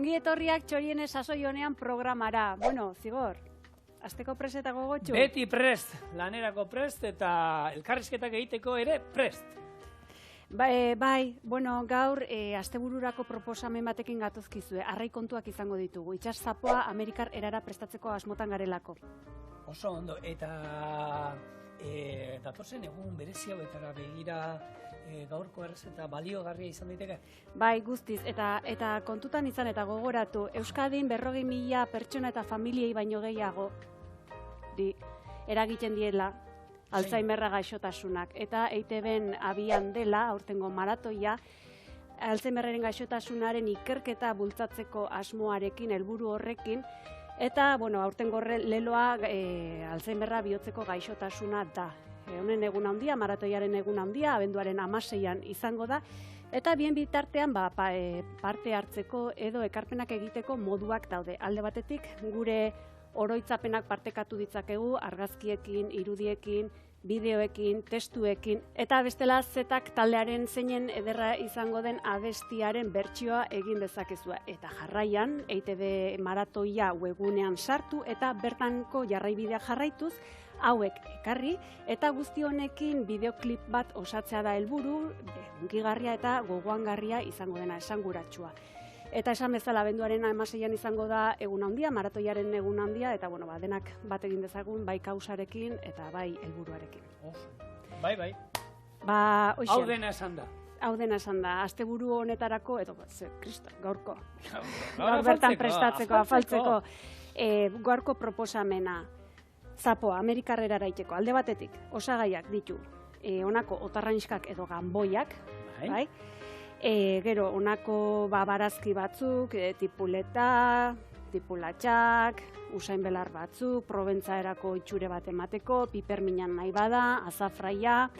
ongi etorriak txoriene sasoi honean programara. Bueno, Zigor, azteko prest eta gogotxu? Beti prest, lanerako prest eta elkarrizketak egiteko ere prest. Bai, bueno, gaur astebururako proposamen batekin gatozkizue. Arrai kontuak izango ditugu. Itsas zapoa Amerikar erara prestatzeko asmotan garelako. Oso ondo, eta datozen egun berezi hauetara begira gaurko errezeta baliogarria izan daiteke? Bai, guztiz, eta kontutan izan eta gogoratu, Euskadin 40.000 pertsona eta familiei baino gehiago eragiten diela Alzheimerra gaixotasunak. Eta EITB-en abian dela, aurtengo maratoia, Alzheimerren gaixotasunaren ikerketa bultzatzeko asmoarekin, helburu horrekin, eta, bueno, aurtengo leloa Alzheimerra bihotzeko gaixotasuna da. Honen egun handia, maratoiaren egun handia, abenduaren 16an izango da, eta bien bitartean parte hartzeko edo ekarpenak egiteko moduak daude. Alde batetik, gure oroitzapenak partekatu ditzakegu, argazkiekin, irudiekin, bideoekin, testuekin, eta bestela zetak taldearen zeinen ederra izango den abestiaren bertsioa egin dezakezua. Eta jarraian, EITB maratoia webgunean sartu eta bertanko jarraibidea jarraituz, hauek ekarri, eta guzti honekin bideoklip bat osatzea da helburu, hunkigarria eta gogoangarria izango dena, esanguratsua. Eta esan bezala, abenduaren 16an izango da egun handia, maratoiaren egun handia, eta bueno, denak bat egin dezagun, bai kausarekin eta bai helburuarekin. Bai. Hau dena esan da. Hau dena esan da, asteburu honetarako, edo, kristo, gaurko. Gaur bertan prestatzeko, afaltzeko, gaurko proposamena. Zapoa, Amerikar erara iteko, alde batetik, osagaiak ditu, honako otarrainskak edo ganboiak, bai? Gero, honako barazki batzuk, tipuleta, tipulatxak, usain belar batzuk, Proventzaerako itxure bat emateko, piperminan nahi bada, azafraia,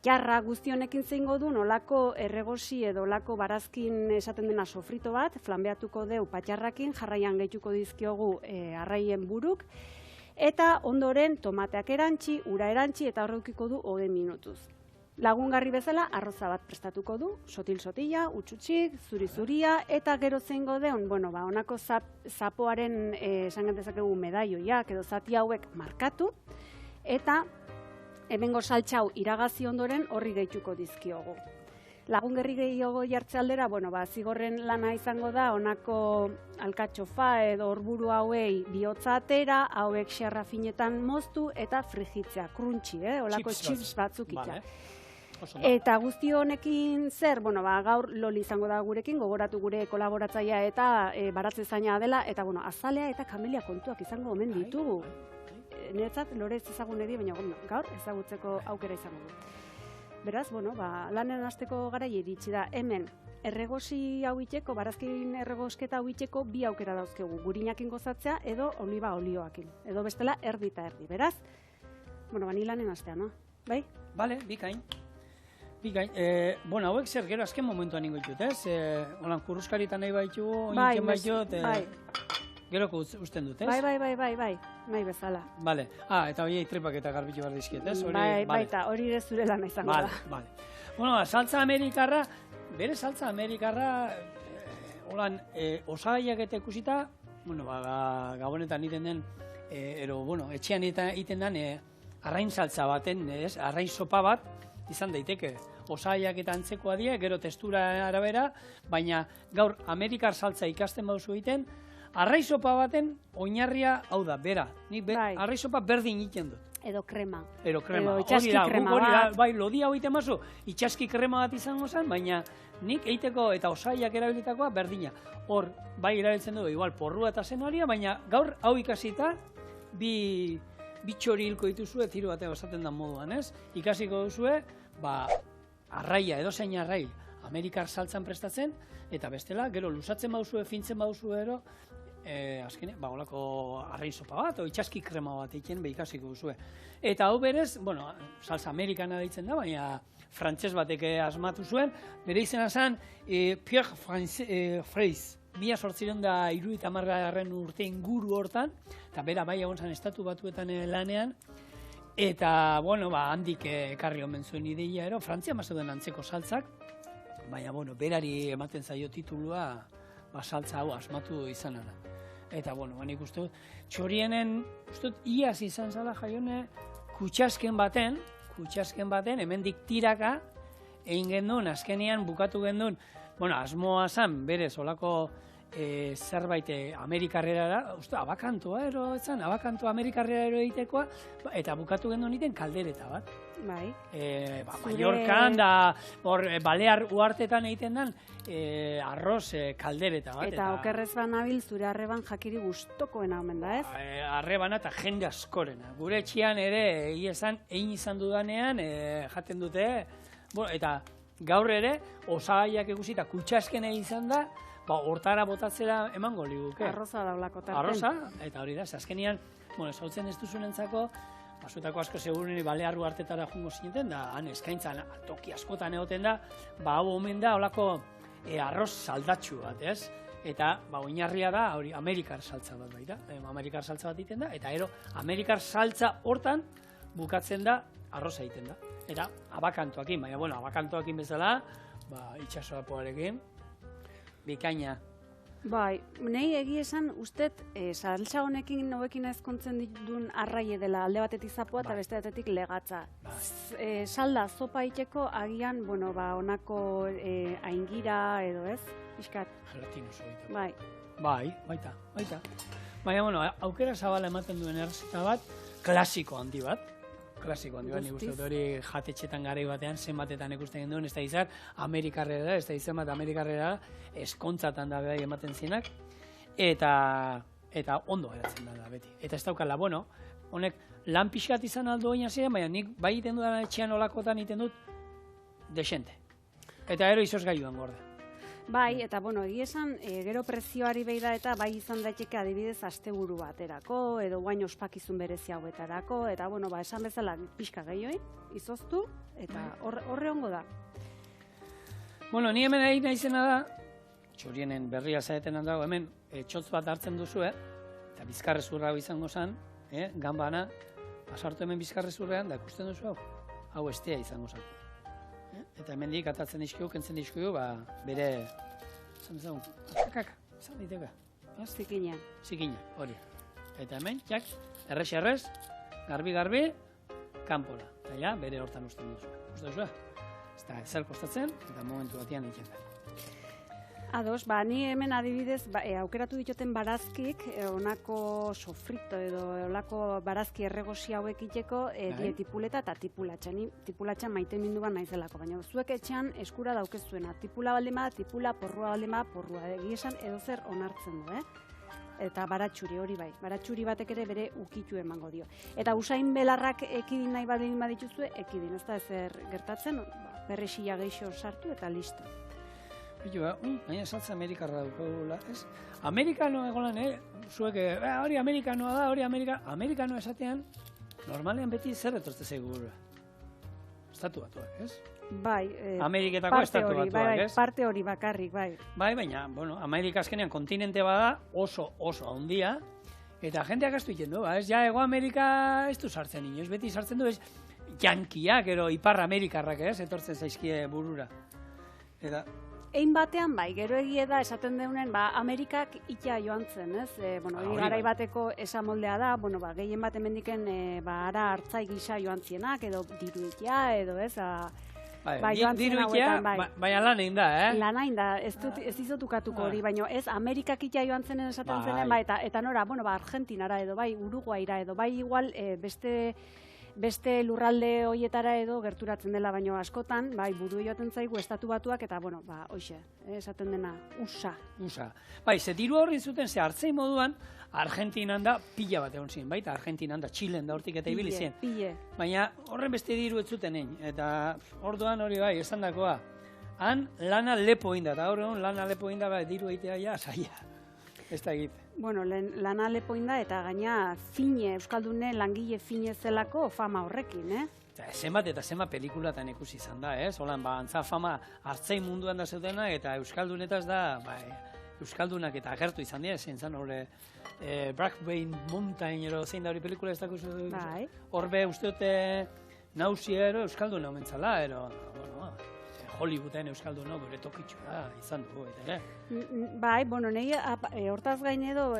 jarra guzti honekin zeingo du, nolako erregosi edo olako barazkin esaten dena sofrito bat, flanbeatuko deu patxarrakin, jarraian gehituko dizkiogu arraien buruk, eta ondoren tomateak erantzi, ura erantzi eta horreukiko du 20 minutuz. Lagungarri bezala arroza bat prestatuko du, sotil-sotila, utxutxik, zuri-zuria, eta gero zeingo deun, honako zapoaren esan dezakegu medaioiak edo zati hauek markatu, eta hemengo saltxau iragazi ondoren horri gehituko dizkiogu. Lagungerri gehiago jartze aldera, Zigorren lana izango da, honako alkatxofa edo horburu hauei bihotza atera, hauek xerra finetan moztu eta frijitzea, kruntxi, holako chips batzuk itxak. Eta guzti honekin zer, gaur loli izango da gurekin, gogoratu gure kolaboratzailea eta baratze zaina dela, eta azalea eta kamelia kontuak izango omen ditugu. Niretzat, lorez ezagun edi, baina gaur ezagutzeko aukera izango du. Beraz, lanen hasteko garai iritsi da, hemen erregosi hau itxeko, barazkin erregosketa hau itxeko bi aukera dauzkegu, gurinakin gozatzea edo oliba olioakin, edo bestela erdi eta erdi. Beraz, ni lanen hastea, no? Bai? Bale, bikain. Hauek zer, gero azken momentuan ingo ditut, ez? Holan, kurruskaritan nahi baitugu, oinken baitut, geroko usten dut, ez? Bai, nahi bezala. Bale, eta horiei tripak eta garbitu behar dizkiet, ez? Baita, hori ere zure lana izango da. Bale. Saltza amerikarra, bere saltza amerikarra, holan, osagaiak eta ikusita, gabonetan iten den, etxean iten den, arrain saltza baten, ez? Arrain sopa bat, izan daiteke. Osagaiak eta antzekoa die, gero testura arabera, baina gaur Amerikar saltza ikasten bauzu egiten, arraisopa baten oinarria hau da, bera. Nik arraisopa berdin egiten dut. Edo krema. Edo itxaski krema bat. Bai, lodia hau egiten mazu, itxaski krema bat izango zen, baina nik eiteko eta osagaiak erabilitakoa berdina. Hor, bai erabiltzen dugu, igual, porrua eta zenoaria, baina gaur hau ikasita, bi txori hilko dituzue, tiro batea basaten da moduan, ez? Ikasiko duzue, arraia, edozein arrai, Amerikar saltzan prestatzen, eta bestela, gero lusatzen bauzue, fintzen bauzue ero, azkenean, holako arrain sopa bat, o itxaski krema bat egiten ikasiko duzue. Eta hau berez, salsa amerikana deitzen da, baina frantses batek asmatu zuen, bere izena zen Pierre Fraisse, 1870 urte inguru hortan, eta bera bai egon zen estatu batuetan lanean, eta, handik ekarri omen zuen ideia ero, Frantzia mazeuden antzeko saltzak, baina, berari ematen zaio titulua saltza hau asmatu izana da. Eta, bueno, nik uste dut, txorienen, uste dut, iaz izan zala jaione, kutsasken baten, hemendik tiraka, egin gendun, azkenian bukatu gendun, bueno, asmoa zan, berez, olako zerbait Amerikarrera, uste, abakantoa Amerikarrera egitekoa, eta bukatu gendun iten kaldereta bat. Bai. Mallorcan da, Balear uartetan egiten den, arroz kaldereta bat. Eta okerrez banabil zure arreban jakiri gustokoena omen da, ez? Arrebana eta jende askorena. Gure etxean ere, egin izan dudanean, jaten dute, eta gaur ere, osagaiak ikusi eta kutsasken egin izan da, hortara botatzera emango liguke. Arroza daulako tarten. Arroza, eta hori da, azkenian, esautzen ez duzunentzako, Basuetako asko seguruni Balear uartetara jungo zineten, da han eskaintzan toki askotan egoten da, hau omen da holako arroz saldatxu bat, ez? Eta oinarria da, hori Amerikar saltza bat baita, Amerikar saltza bat egiten da, eta Amerikar saltza hortan bukatzen da arroza egiten da. Eta abakantoakin, baina, abakantoakin bezala, itxasoapoarekin, bikaina. Bai, nahi egi esan, ustet, saltza honekin nobekin ezkontzen ditun arraie dela alde batetik zapoa eta beste batetik legatza. Salda, zopa iteko agian, honako aingira edo ez, pixkat. Gelatinoso egiten. Bai. Bai, baita. Baina, aukera zabala ematen duen errezeta bat, klasiko handi bat, nik uste dut hori jatetxetan garai batean, zenbatetan ikusten genduen, ez da izan Amerikarrera, ez da izan bat Amerikarrera, eskontzatan da behar ematen zinak, eta ondo geratzen da beti. Eta ez daukala, honek lan pixkat izan aldo oina ziren, baina nik bai iten dudan etxean olakotan iten dut, desente. Eta ero izoz gaiuan gorde. Bai, eta egi esan, gero prezioari behi da eta bai izan daiteke adibidez asteburu baterako, edo guain ospakizun berezi hauetarako, eta esan bezala pixka gehioi, izoztu, eta horre ongo da. Ni hemen egin naizena da, txorienen berria zaeten handago, hemen txotz bat hartzen duzu, eta bizkarrezurra hau izango zen, ganbana, pasartu hemen bizkarrezurrean, da ikusten duzu hau estea izango zen. Eta hemendik atatzen dizkigu, kentzen dizkigu, bere, kaka, zan diteka. Zikina. Zikina, hori. Eta hemen, errez, garbi, kanpora. Eta bere hortan usten duzu. Uste duzu? Ez da, zer kostatzen, eta momentu batian ditzen da. Ados, ni hemen adibidez aukeratu dituten barazkik, honako sofrito edo honako barazki erregosi hauek iteko die tipuleta eta tipulatxa. Ni tipulatxa maite minduan naizelako, baina zuek etxean eskura daukezuena. Tipula baldema, tipula, porrua baldema, porrua. Egiesan edozer onartzen du, Eta baratxuri hori bai. Baratxuri batek ere bere ukitu emango dio. Eta usain belarrak ekidin nahi baldin badituzue, ekidin. Ez da ezer gertatzen, perrexila gehiago sartu eta listo. Baina saltza Amerikarra daukagula, ez? Amerikano egolan, zuek, hori Amerikanoa da, hori Amerikanoa esatean, normalean beti zer etortze zaigu gura. Estatu batuak, ez? Bai, Ameriketako estatu batuak, ez? Parte hori bakarrik, bai. Bai, baina, Amerika azkenean kontinente bada oso handia, eta jendeak astu egiten du, ez? Ego Amerika ez du sartzen inoz, beti sartzen du, ez? Jankiak, ero Ipar Amerikarrak, ez? Etortzen zaizkie burura. Eta Ein batean bai, gero egie da esaten deunen, Amerikak ita joan zen, ez? Garai bateko esamoldea da, gehien bat hemendiken ara hartzai gisa joan zienak, edo diruitea, edo ez? Diruitea, baina lan egin da, Lan egin da, ez dizotukatuko hori, baina ez Amerikak ita joan zenen esaten zenen, eta nora, Argentinara edo, bai Uruguaira edo, bai igual beste lurralde hoietara edo gerturatzen dela, baino askotan, bai, buru joaten zaigu estatu batuak, eta, hoxe, esaten dena, USA. Bai, ze diru horri zuten, ze hartzei moduan, Argentinan da pila bat egon ziren, baita, Argentinan da, Txilen da hortik eta ibili ziren. Baina horren beste diru ez zuten egin, eta orduan hori bai, esan dakoa, han lana lepo inda, eta hor egon lana lepo inda, diru egitea ja, saia, ez da egite. Lana lepo inda eta gaina fine, Euskaldune langile fine zelako fama horrekin, Zenbat eta zenbat pelikulatan ikusi izan da, Holan, antza fama hartzei munduan da zeutena, eta Euskaldunetaz da, Euskaldunak eta agertu izan dira, zein zan horre Brokeback Mountain, zein da hori pelikula ez dago zuzu? Horbe uste dute nausia Euskalduna omentzala, Hollywooden euskaldun, no, bere tokitxoa izan dugu, ere. Bai, bueno, nahi hortaz gain edo,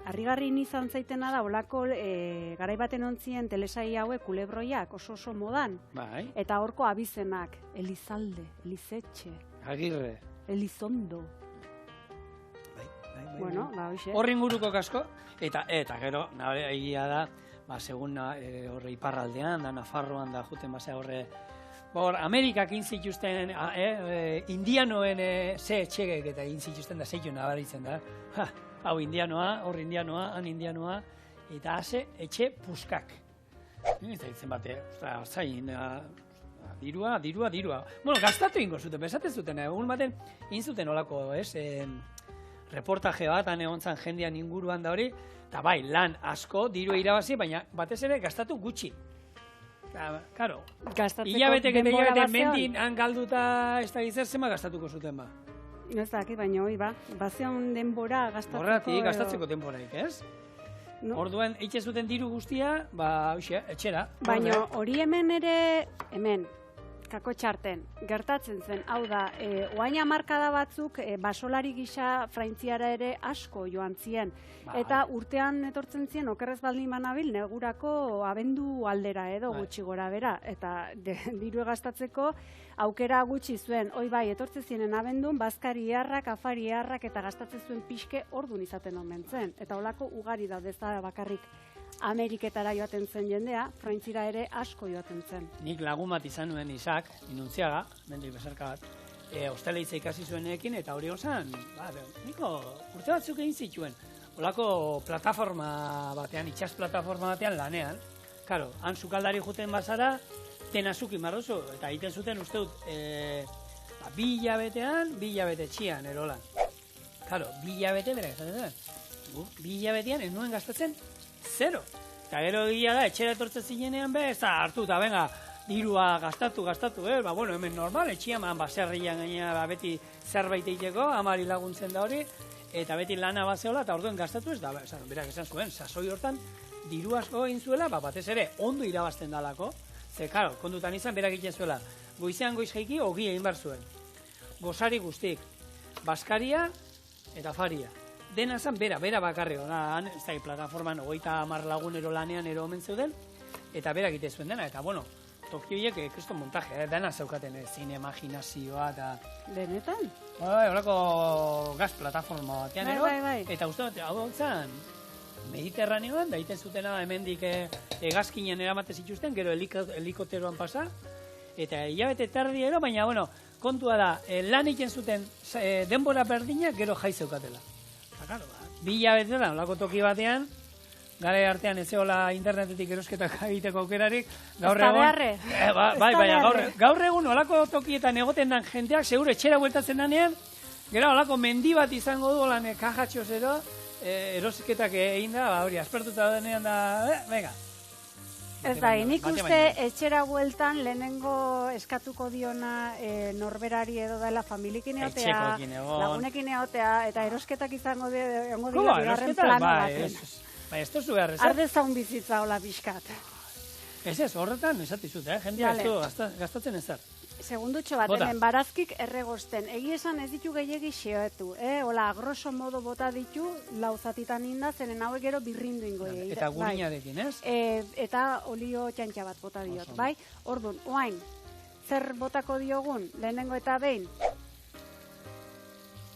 harrigarri izan zaitena da, olako garai baten ontzien telesai hauek kulebroiak oso modan. Bai. Eta horko abizenak, Elizalde, Elizetxe, Agirre. Elizondo. Bai. Bueno, hoxe. Horri inguruko kasko, eta gero, egia da, segun horre iparraldean, da Nafarroan da juten basea horre, Amerikak inzituzten, indianoen ze etxegek eta inzituzten da zeitu nabaritzen da. Hau indianoa, hor indianoa, han indianoa, eta haze etxe puskak. Eta ditzen bate, zain, dirua. Bueno, gastatu ingo zuten, besatzen zuten, egun baten, inzuten olako, reportaje bat, egon zan jendean inguruan da hori, eta bai, lan asko, dirua irabazi, baina batez ere gastatu gutxi. Karo, hilabetek eta hilabete mendin galduta ez da gizar zema gastatuko zuten ba. Ez dakit, baina hoi ba, bazion denbora gastatzeko. Horretik, gastatzeko denboraik, ez? Orduan, eitxe zuten diru guztia, etxera. Baina hori hemen ere, kako txarten, gertatzen zen, hau da, oain hamarkada batzuk basolari gisa Frantziara ere asko joan zien. Eta urtean etortzen zien, okerrez baldin banabil, negurako abendu aldera edo gutxi gora bera. Eta diru gastatzeko aukera gutxi zuen, hoi bai, etortzen zienen abendun, bazkari eharrak, afari eharrak eta gastatzen zuen pixke ordun izaten omen zen. Eta holako ugari da, ez da bakarrik Ameriketara joaten zen jendea, Frantzira ere asko joaten zen. Nik lagun bat izan nuen Isak, Inuntziaga, mendik bezarka bat, hosteleitza ikasi zuenekin, eta hori osan, niko urte batzuk egin zituen, holako plataforma batean, itxas plataforma batean lanean, karo, han sukaldari juten bazara, tenazuki marrozu, eta egiten zuten uste dut, 2 hilabetean, 2 hilabete txian, erolan. Karo, 2 hilabete bera gastatzen zen. 2 hilabetean ez nuen gastatzen, 0. Eta gero egia da, etxera etortzen zinenean ez da hartu, eta venga, dirua gastatu, bueno, hemen normal, etxian, baserrian gaina beti zerbait egiteko, amari laguntzen da hori, eta beti lana bazeola, eta orduen gastatu ez da, berak esan zuen, sasoi hortan, diru asko egin zuela, batez ere, ondo irabazten dalako, ze, karo, kondutan izan, berak egiten zuela, goizean goiz jaiki, ogi egin behar zuen. Gozari guztik, baskaria eta faria. Dena zan, bera bakarri, ez da, plataforman 30 lagunero lanean ero omen zeuden, eta bera egite zuen dena, eta bueno, toki horiek kriston montaje, dena zeukaten, zine imaginazioa, eta... Benetan? Horako gaz plataforma batean ero, bai. Eta uste bat, hau zan, Mediterraneoan, da egiten zutena hemendik hegazkinen eramate zituzten, gero helikopteroan pasa, eta hilabete tardi ero, baina, bueno, kontua da, lan egiten zuten denbora berdinak, gero jai zeukatela. 2 hilabete da, olako toki batean, gara artean ez zegoela internetetik erosketak egiteko aukerarik, gaur egun, gaur egun olako tokietan egoten dan jenteak, segure etxera bueltatzen danean, gero olako mendi bat izango du, olan kajatxo zero, erosketak egin da, hori, aspertuta denean da, venga. Ez da, nik uste etxera bueltan lehenengo eskatuko diona norberari edo dela familikin egotea, lagunekin egotea, eta erosketak izango dira bigarren plano baten. Bai, ez tozu behar, ez? Arde zaun bizitza hola bizkat. Ez, horretan esatizut, jendea ez du gastatzen ezer. Segundutxo bat, hemen barazkik erregosten. Egi esan ez ditu gehiagi xeoetu, hola, grosso modo bota ditu, lauzatitan inda, zenen hauek gero birrindu ingo egin. Eta gurinarekin, ez? Eta olio txantxa bat bota diot, bai? Orduan, oain, zer botako diogun, lehenengo eta behin,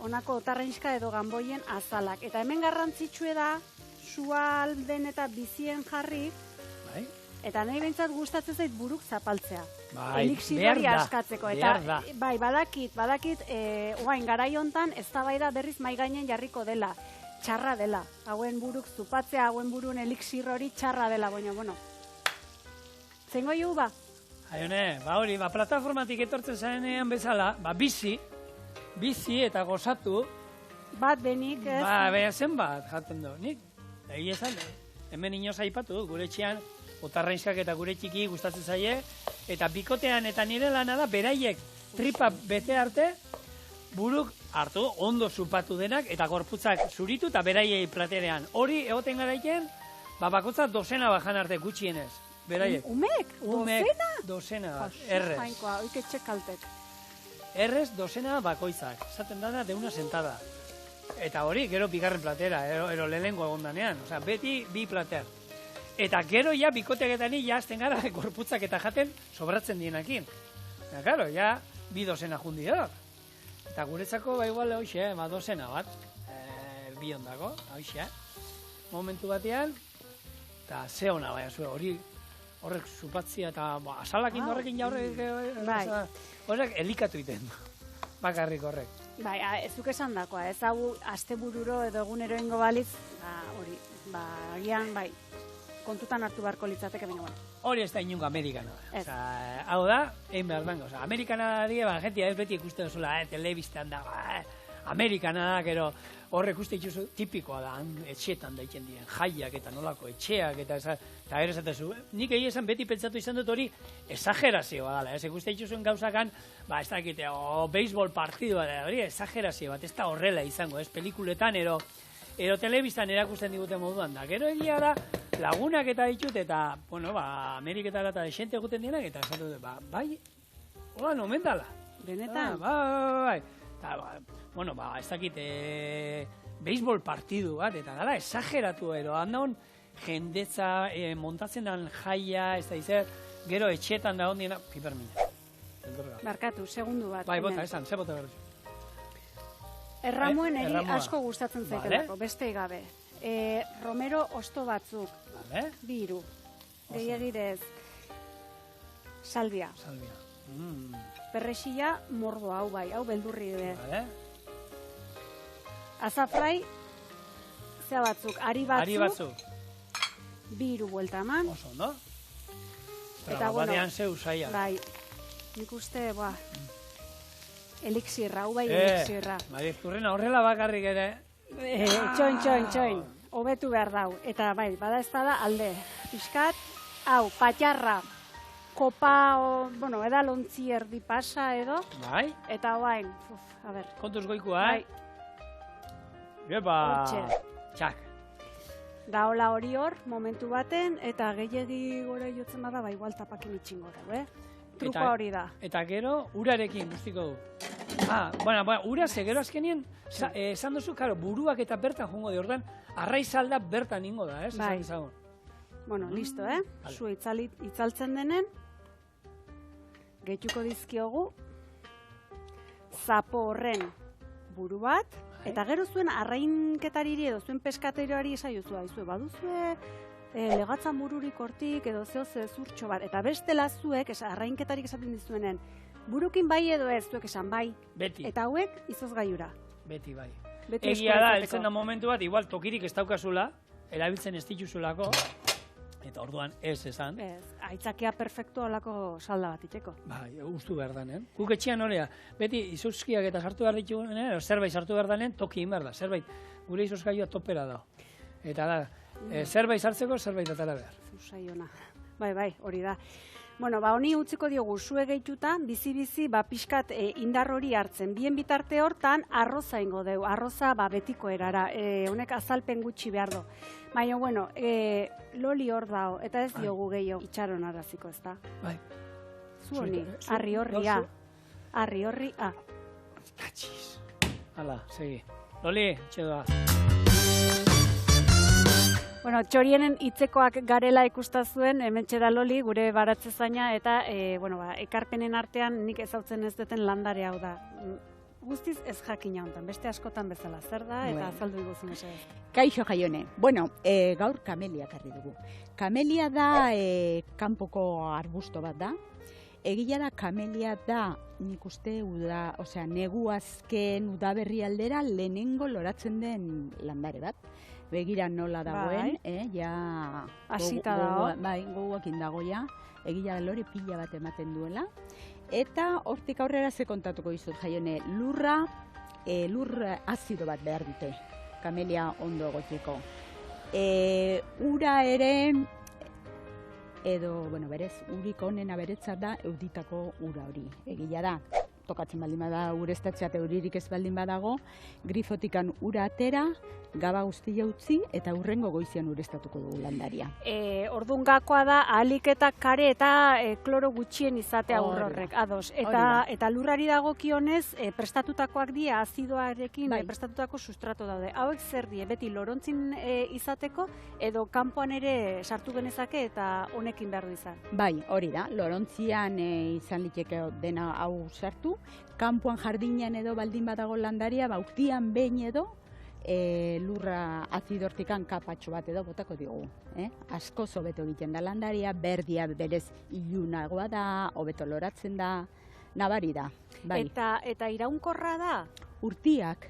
honako otarrenska edo ganboien azalak. Eta hemen garrantzitsue da, sualden eta bizien jarri, eta nahi behintzat gustatzen zait buruk zapaltzea. Elixir askatzeko. Eta bai, badakit, oain garai hontan eztabaida berriz mai gainen jarriko dela. Txarra dela. Hauen buruk zupatzea, hauen burun elixir hori txarra dela, baina, bueno. Zengo jo, ba? Aione, hori, plataformatik etortzen zarenean bezala, bizi eta gozatu. Bat denik, ez? Baina zenbat jaten du, nik? Egi esan, hemen inoz aipatu, gure txian, otarrainskak eta gure txiki gustatzen zaie, eta bikotean eta nire lana da, beraiek tripa bete arte, buruk hartu, ondo zupatu denak, eta gorputzak zuritu eta beraiei platerean. Hori egoten garaiken, bakotza dozena bajan arte gutxienez, beraiek. Umek? Dozena? Dozena bat, errez. Jainkoa, oik etxekaltek. errez dozena bakoitzak, esaten dana de una sentada. Eta hori, gero bigarren platera, ero lehenengo egondanean, osea, beti bi plater. Eta gero ja bikoteaketani ja azten gara gorputzak eta jaten sobratzen dienakin. Eta claro, ja bi dozena jundi da. Eta guretzako ba igual hoxe, dozena bat, bi ondako, hoxe. Momentu batean, eta ze hona bai, horrek zupatzia eta asalakin horrekin ja horrek elikatu iten, bakarrik horrek. Bai, ez duk esan dakoa, ez hau astebururo edo egunero ingo balitz, hori, agian, bai, kontutan hartu beharko litzateke, baina bueno. Hori ez da inungo amerikana. Hau da, egin behar dango. Amerikana da, jentia ez beti ikusten duzula, telebistan da, amerikana da, gero horrek uste ikustu tipikoa da, etxetan da iken diren, jaiak eta nolako etxeak, eta gero esatezu. Nik egin esan beti pentsatu izan dut hori exagerazioa dela, ez ikuste ikustuen gauzakan, ez dakite, beisbol partidua da, hori exagerazio bat, ez da horrela izango, ez pelikuletan, ero telebistan erakusten diguten moduan da. Gero egia da, lagunak eta ditut, eta, Ameriketara eta desente eguten dienak, eta esatu dut, bai, hola, nomen dala. Benetan? Bai. Ez dakit, beisbol partidu bat, eta dala, exageratu ero, handaun jendetza montatzen dan jaia, ez da izer, gero etxetan da hondiena, pipermina. Barkatu, segundu bat. Bai, bota, esan, ze bota berdu. Erramuen eri asko gustatzen zaitelako, beste gabe. Romero osto batzuk, bi hiru, gehiagirez, salvia. Perrexila mordo hau bai, hau beldurri ere. Azafrai, zea batzuk, ari batzuk, bi hiru buelta eman. Oso, no? Eta, batean zeu zaila. Bai, nik uste, elixirra, hau bai elixirra. Marizkurrena horrela bakarrik ere. Txoin, hobetu behar dau. Eta bai, bada ez da alde. Piskat, hau, patxarra, kopa, edalontzi erdi pasa edo. Bai. Eta bain, a ber. Kontuz goikua, bai. Epa, txak. Da hola hori hor, momentu baten, eta gehiagi gora jotzen bada, igual tapakin itxingo da, Trukoa hori da. Eta gero, urarekin guztiko du. Ura ze gero azkenien, esan duzu, buruak eta bertan jongo de ordan, arraizalda bertan ingo da, Bai. Bueno, listo, Zu itzaltzen denen, gehituko dizkiogu, zapo horren buru bat, eta gero zuen arrainketariri edo zuen peskaterioari esaiozu, baduzue, legatzan bururik hortik edo zurtxo bat, eta bestela zuek, arrainketarik esaten dizuenen, burukin bai edo ez, zuek esan bai. Beti. Eta hauek izoz gaiura. Beti bai. Egia da, eltzen da momentu bat, igual tokirik ez daukazula, erabiltzen ez dituzulako, eta orduan ez esan. Aitzakea perfektu olako salda bat iteko. Bai, ustu behar danen. Guk etxean horea, beti izuzkiak eta sartu behar ditugunen, zerbait sartu behar danen, toki inbar da, zerbait, gure izuzkaioa topera da. Eta da, zerbait sartzeko, zerbait atara behar. Zuzaiona. Bai, hori da. Bueno, honi utziko diogu, zue gehituta, bizi-bizi, pixkat indar hori hartzen. Bien bitarte hortan, arroza ingo deu, arroza betiko erara, honek azalpen gutxi behar du. Baina, bueno, loli hor dao, eta ez diogu gehiago itxaron arraziko, ez da? Bai. Zu honi, arri horri, Katxiz. Hala, segi. Loli, txedoa. Bueno, txorienen hitzekoak garela ikustazuen, hemen txeda Loli, gure baratze zaina, eta ekarpenen artean nik ezautzen ez duten landare hau da. Guztiz ez jakina hontan, beste askotan bezala, zer da, eta azaldu iguzu mesedez. Kaixo Jaione, gaur kamelia karri dugu. Kamelia da kanpoko arbusto bat da. Egia da kamelia da, nik uste, negu azken udaberri aldera lehenengo loratzen den landare bat. Begira nola dagoen, hasita dago. Bai, goguakin dago ja, egia da lore pila bat ematen duela. Eta hortik aurrera ze kontatuko dizut, Jaione, lur azido bat behar dute, kamelia ondo egoteko. Ura ere, berez, urik onena beretzat da euditako ura hori. Egia da, tokatzen baldin bada ureztatzea eta uririk ez baldin badago, grifotikan ura atera, gaba guztia utzi eta hurrengo goizean ureztatuko dugu landaria. Orduan gakoa da, ahalik eta kare eta kloro gutxien izatea horrek, ados. Eta lurrari dagokionez, prestatutakoak dira azidoarekin prestatutako sustrato daude. Hauek zer die, beti lorontzin izateko, edo kanpoan ere sartu genezake eta honekin behar du izan? Bai, hori da, lorontzian izan liteke dena hau sartu, kanpoan jardinean edo baldin badago landaria, urtean behin edo, lurra azidortikan kapatxo bat edo botako digu. Asko hobeto egiten da landaria, berdia berez ilunagoa da, hobeto loratzen da, nabari da. Bai. Eta iraunkorra da? Urtiak,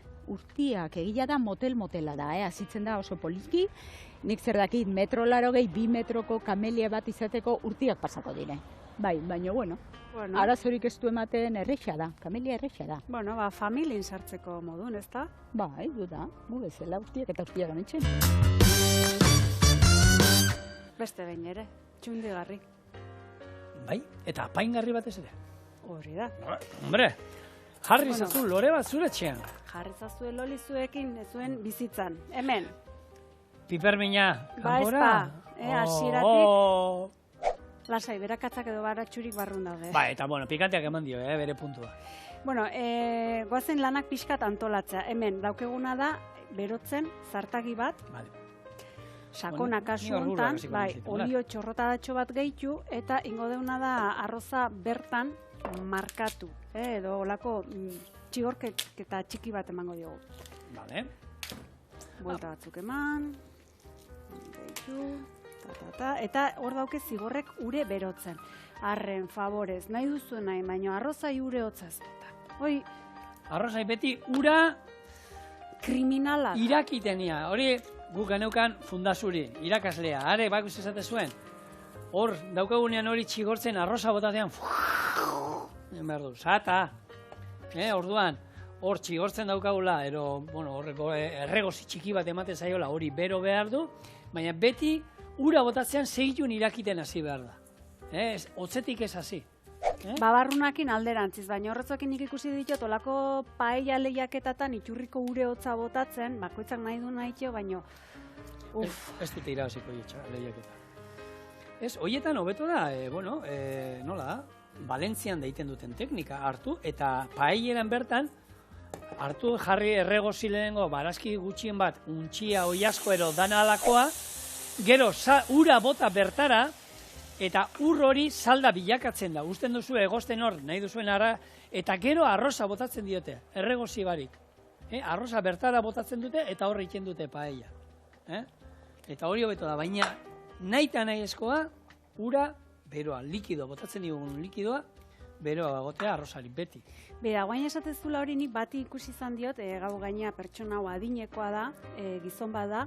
egila da motel-motela da, azitzen da oso polizki, nik zer dakit 1,80 m, 2 metroko kamelia bat izateko urtiak pasako dire. Bai, baina bueno, arazorik ez du ematen erreixa da, kamelia erreixa da. Bueno, familien sartzeko modun, ez da? Bai, du da, gu bezala urtiak eta urtiak ganetzen. Beste behin ere, txundigarri. Bai, eta apaingarri batez ere. Hori da. Hombre, jarri zazu lore bat zure etxean. Jarri zazu loli zuekin, zuen bizitzan. Hemen. Pipermina, kanpora? Ba, hasieratik. Lasai, berakatzak edo baratxurik barrun daude. Ba, eta pikanteak eman dio, bere puntua. Bueno, goazen lanak pixkat antolatzea. Hemen, daukeguna da, berotzen, zartagi bat, sakona kasu hontan, olio txorrotadatxo bat gehitu, eta ingo deuna da arroza bertan markatu, edo olako txigorketa txiki bat emango diogu. Vale. Buelta batzuk eman, gehitu, eta hor dauke zigorrek ure berotzen. Arren, favorez, nahi duzu nahi, baina arrozai ure hotzaz. Hoi, arrozai beti ura kriminala. Irakitenia, hori guk geneukan fundazuri, irakaslea, are bakuz esate zuen. Hor, daukagunean hori txigortzen arroza botatean, behar du, zata. Orduan, hor txigortzen daukagula, horreko erregozi txiki bat ematen zaiola, hori bero behar du, baina beti ura botatzean segitun irakiten hasi behar da. Otzetik ez hasi. Babarrunakin alderantziz, baina horretzokin nik ikusi ditut, olako paella lehiaketatan iturriko ure hotza botatzen, bakoitzak nahi du nahitxo, baina... Ez dute irabaziko lehiaketa. Ez, horietan hobeto da, nola da, Valentzian daiten duten teknika hartu, eta paelleran bertan, hartu jarri erregozi lehenengo barazki gutxien bat, untxia, oiasko ero dana alakoa, gero ura bota bertara, eta ur hori salda bilakatzen da. Usten duzu egosten hor, nahi duzuen ara, eta gero arroza botatzen diote, erregozi barik. Arroza bertara botatzen dute, eta hor egiten dute paella. Eta hori hobeto da, baina nahi eta nahi eskoa, ura beroa, likido, botatzen dugun likidoa, beroa gotea arrozari, beti. Bera, guain esatezula hori nik bati ikusi izan diot, gau gaina pertsona hau adinekoa da, gizon bada,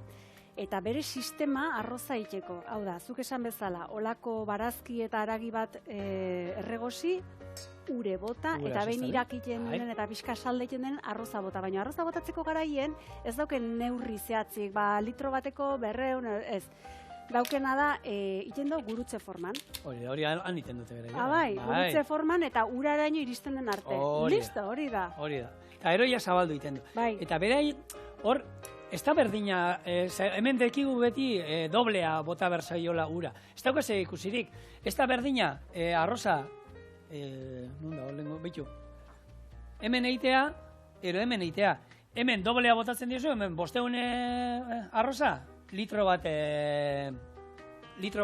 eta bere sistema arroza iteko. Hau da, zuk esan bezala, olako barazki eta haragi bat erregosi, ure bota, eta behin irakiten denen eta pixka saldeiten den arroza bota. Baina arroza botatzeko garaien ez dauken neurri zehatzik, litro bateko 200, ez. Daukena da, iten du gurutze forman. Hori han iten dute bere. Gurutze forman eta uraraino iristen den arte. Listo, hori da. Hori da. Eta eroia zabaldu iten du. Eta bere hor, ez da berdina, hemen dekigu beti doblea bota berzaiola ura. Ez dauk ez ikusirik. Ez da berdina, arroza, hemen eitea, ero hemen eitea. Hemen doblea botatzen diozu, hemen 500 arroza, litro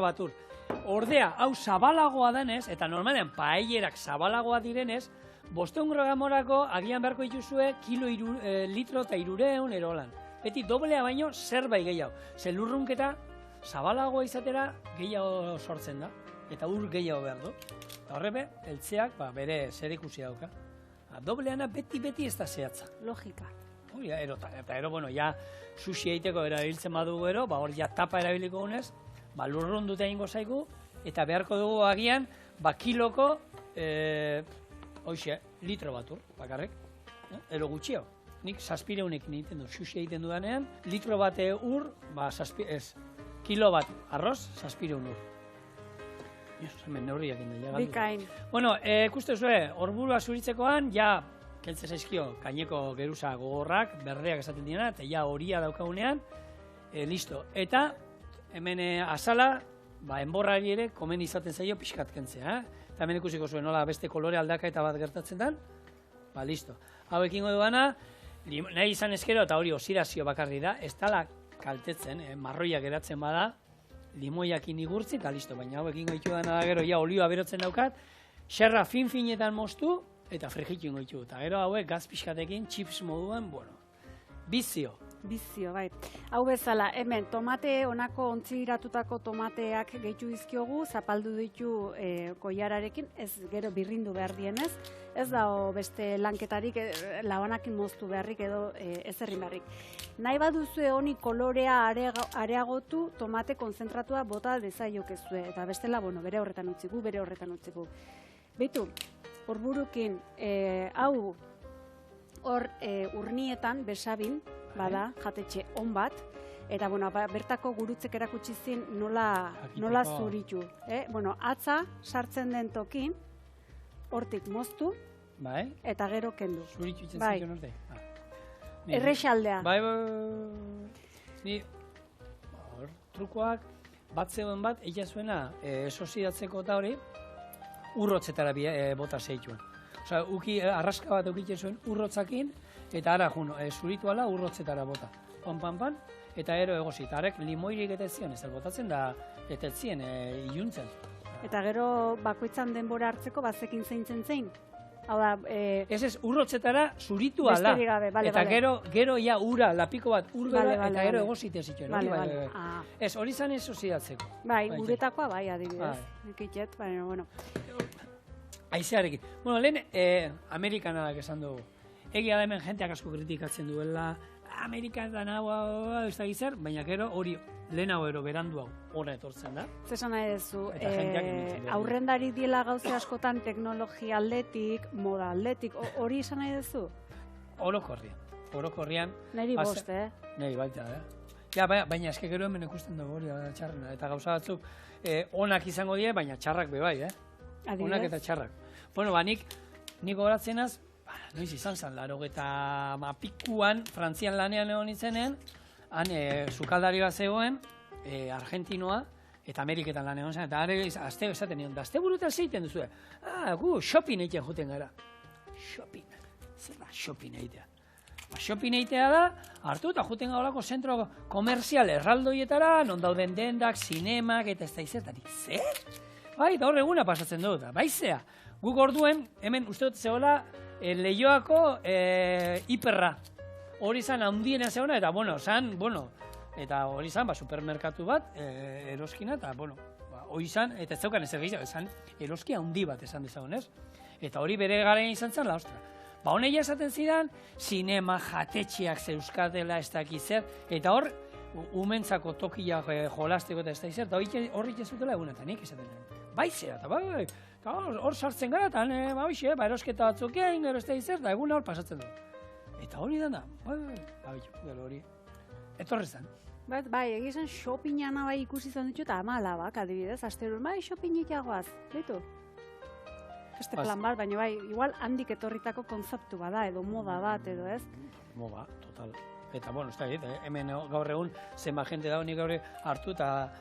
bat ur. Ordea, hau zabalagoa denez, eta normalean paellerak zabalagoa direnez, 500 gramorako agian beharko dituzue litro eta 300 erolan. Beti doblea baino zerbait gehiago. Zer lurrunketa zabalagoa izatera gehiago sortzen da. Eta ur gehiago behar du. Eta horrebe, eltzeak bere zer ikusi dauka. Dobleana beti ez da zehatza. Logika. Eta ja sushi egiteko erabiltzen badugu ero, hor ja tapa erabiliko gunez, lurrun dute egingo zaigu, eta beharko dugu agian, kiloko, litro bat ur, bakarrik, ero gutxio. Nik 700 egiten du, sushi egiten dudanean, litro bate ur, kilo bat arroz, 700 ur. Hemen neurriak inda. Bikain. Bueno, ikuste zuen, orburua zuritzekoan, ja, kentzen zaizkio, gaineko geruza gogorrak, berdeak esaten dira, eta ja horia daukagunean, listo. Eta, hemen azala, enborrari ere, komen izaten zaio pixkat kentzea. Eta hemen ikusiko zuen, nola beste kolore aldaka eta bat gertatzen den, listo. Hau ekingo duana, nahi izan ezkero, eta hori osidazio bakarri da, ez dala kaltetzen, marroiak geratzen bada, limoiakin igurtzi, eta listo, baina hau ekingo ditu dana da gero, ja olioa berotzen daukat, xerra fin-finetan moztu, eta frijitu ingo ditu. Eta gero hauek gaz pixkatekin, chips moduan, bueno, bizio. Bizio, bai. Hau bezala, hemen tomate honako ontziratutako tomateak gehitu dizkiogu, zapaldu ditu koiararekin, ez gero birrindu behar dienez, ez da beste lanketarik, labanakin moztu beharrik edo ez errin beharrik. Nahi baduzue honi kolorea areagotu, tomate konzentratua bota dezaiokezue, eta bestela, bueno, bere horretan utziku, bere horretan utziku. Beitu, horburukin, hau hor urnietan, besabin, bada, jatetxe on bat, eta bueno, bertako gurutzek erakutsi zin nola zuritu. Bueno, atza sartzen den tokin, hortik moztu, eta gero kendu. Zuritu itzen zitu norte? Errexaldea. Ni, trukoak, bat zegoen bat, egia zuena, sosidatzeko eta hori, urrotzetara bota zeituen. Osa, arraska bat eukitzen zuen urrotzakin, eta ara, zuritu ala urrotzetara bota. Pan, eta ero egosi. Eta arek limoirik eta zion, ez botatzen da, eta zien iluntzen. Eta gero bakoitzan denbora hartzeko, bazekin zein. Hau da, ez, urrotzetara zuritu ala. Besterik gabe, bale. Eta gero ja ura, lapiko bat urgara, eta gero egosite zituen. Ez, hori zan ez sozidatzeko. Bai, uretakoa bai, adibidez. Ekitet, baina, bueno. Aizearekin. Bueno, lehen, Amerikanadak esan dugu. Egia da hemen jenteak asko kritikatzen duela, Amerikanan hau, ez da gizar, baina gero hori lehenago ero berandu hau hona etortzen da. Zesan nahi duzu, aurrendari diela gauze askotan teknologia aldetik, moda aldetik, hori izan nahi duzu? Orokorrian. Neri bost, Neri baita, Ja, baina eske gero hemen ikusten dugu hori txarrena, eta gauza batzuk onak izango die, baina txarrak bebai, Adibidez? Onak eta txarrak. Bueno, nik horatzenaz, noiz izan zen, 80 Frantzian lanean egon itzenen, han sukaldari bat zegoen, Argentinoa, eta Ameriketan lan egon zen, eta azte esaten nion, da azte burutan zeiten duzue. Gu shopping egiten juten gara. Shopping. Zer da shopping egitea? Shopping egitea da, hartu eta juten gaulako zentro komerzial erraldoietara, non dauden dendak, zinemak, eta ez da izertarik. Zer? Bai, eta hor eguna pasatzen dut, baizea. Guk orduen, hemen uste dut zehola, Leioako hiperra. Hori zan handiena zegoena, eta eta hori zan, supermerkatu bat, eroskina, eta hori zan, eta ez zeukan ezer gehiago, zan eroski handi bat esan dezagun, ez? Eta hori bere garen izan zen, la ostra. Honeia esaten zidan, sinema, jatetxeak zeuskatela ez dakiz zer, eta hor, umentzako tokiak jolasteko eta ez da izer, eta horrik ez zutela egunetan, nik esaten zen. Baizera, eta hor sartzen gara, eta erosketa batzuk egin, gero ez da izer, eta eguna hor pasatzen du. Eta hori dana, gero hori, etorri zen. Bai, egizan shoppingana bai ikusi izan ditu eta amalabak, adibidez, asterun, bai, shoppingik jagoaz, ditu? Beste plan bat, baina bai, igual handik etorritako konzeptu bada, edo moda bat, edo ez? Moda, total. Eta, ez da, hemen gaur egun zenba jente da honik gaur hartu eta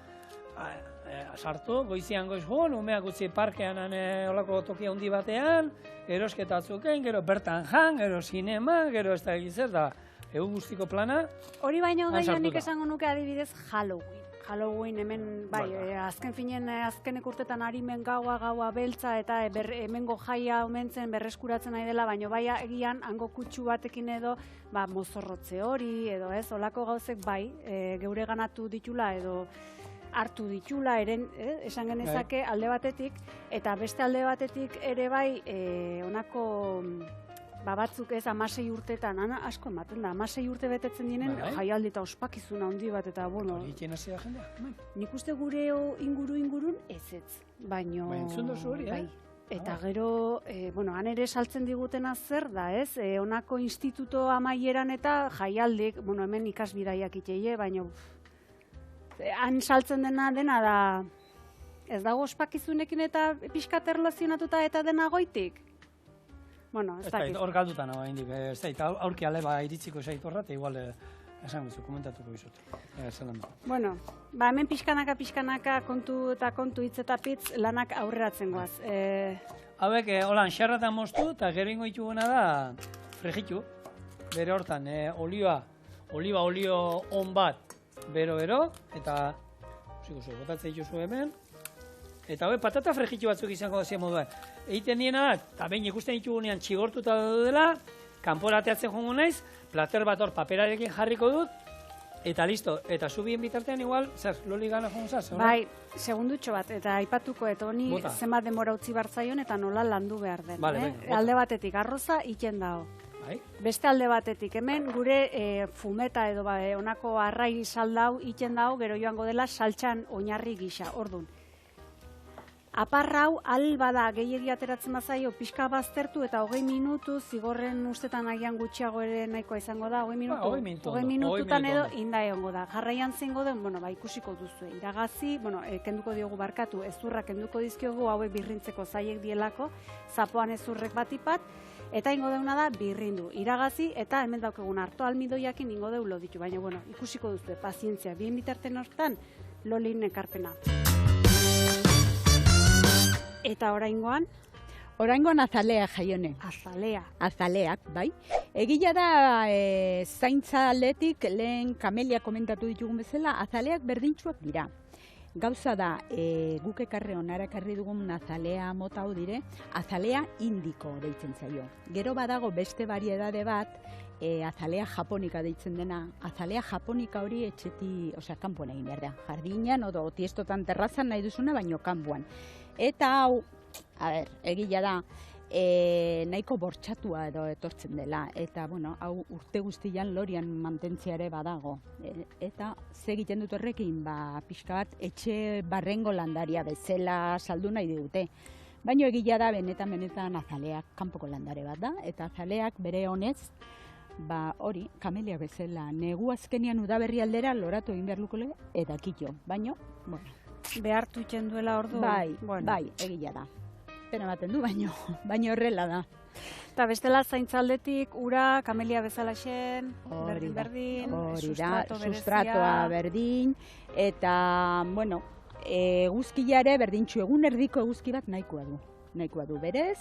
sartu, goizian goiz umeak utzi parkean olako tokia handi batean, erosketa atzuken, gero bertan jan, gero sinema, gero ez da egizer, da egun guztiko plana. Hori baino gaina nik esango nuke adibidez Halloween. Halloween hemen, azken finen, azkenek urtetan harimen gaua beltza eta hemengo jaia omentzen berreskuratzen nahi dela, baina bai egian hango kutsu batekin edo mozorrotze hori, edo ez, olako gauzek bai, geure ganatu ditula edo hartu ditula, esan genezake alde batetik, eta beste alde batetik ere bai, honako batzuk ez 16 urteetan, asko ematen da, 16 urte betetzen dienen jaialdi eta ospakizuna handi bat, eta bueno... Hori itxen hasi da jendea? Nik uste gure ingurun ez, baino... Entzun dozu hori, Eta gero, han ere saltzen digutena zer da, ez? Honako instituto amaieran eta jaialdik, hemen ikasbidaiak itxeie, baino... Han saltzen dena da Ez dago ospakizunekin eta pixkat erlazionatuta eta dena goitik? Bueno, ez dakit. Hor galduta nago haindik, ez dakit, aurki aleba iritziko zait horra, eta igual esan bizu, komentatuko bizut. Bueno, hemen pixkanaka kontu eta kontu hitz eta pitz lanak aurreratzen goaz. Hauek, holan, xarratan moztu, eta gero ingo dituguna da frejitu. Bere hortan, oliva olio on bat, bero, eta botatzen dituzu hemen. Eta hauek, patata frejitu batzuk izango dazien moduan. Egiten diena, eta behin ikusten ditugunean txigortuta dela, kanporateatzen jongo naiz, plater bat hor paperarekin jarriko dut, eta listo. Eta zubien bitartean igual, zer, loli gana jongo zaz? Bai, segundutxo bat, eta aipatuko, eta honi zenbat denbora utzi bartzaion, eta nola landu behar den. Alde batetik arroza iten dago. Beste alde batetik, hemen gure fumeta edo honako arrai saldau iten dago, gero joango dela saltxan oinarri gisa, ordun. Aparrau, bada gehiegi ateratzen bazaio, pixka baztertu eta 20 minutu, zigorren ustetan agian gutxiago ere nahikoa izango da, 20 minututan edo inda egongo da. Jarraian zingo den, ikusiko duzu, iragazi, kenduko diogu barkatu, ezurra kenduko dizkiogu, hauek birrintzeko zaiek dielako, zapoan ezurrek batipat, eta ingo deuna da birrindu, iragazi, eta hemen daukegun harto almidoiakin ingo deulo ditu, baina ikusiko duzu, pazientzia, bien bitarten hortan, lolin ekarpena. Eta oraingoan? Oraingoan azalea jaione. Azalea. Azaleak, bai. Egia da zaintza aldetik lehen kamelia komentatu ditugun bezala, azaleak berdintsuak dira. Gauza da, guk ekarri onara ekarri dugun azalea mota hau dire, azalea indiko deitzen zaio. Gero badago beste variedade bat, azalea japonika deitzen dena. Azalea japonika hori etxeti, kanpoan egin behar da. Jardinean, odo tiestotan terrazan nahi duzuna, baino kanpoan. Eta hau, egila da, nahiko bortxatua edo etortzen dela. Eta, hau urte guztian lorian mantentziare badago. Eta, egiten dut horrekin, pixka bat, etxe barrengo landaria bezala saldu nahi digute. Baina egila da, benetan azaleak kanpoko landare bat da. Eta azaleak bere honez, hori, kamelia bezala, negu azkenian udaberri aldera loratu egin behar lukole, eta kitxo. Baina, behartu iten duela ordu? Bai, egila da. Pena baten du, baino horrela da. Eta bestela zaintzaldetik, ura, kamelia bezala xen, berdin, sustratoa berdin, eta, eguzkiare berdintxu, egun erdiko eguzki bat nahikoa du berez,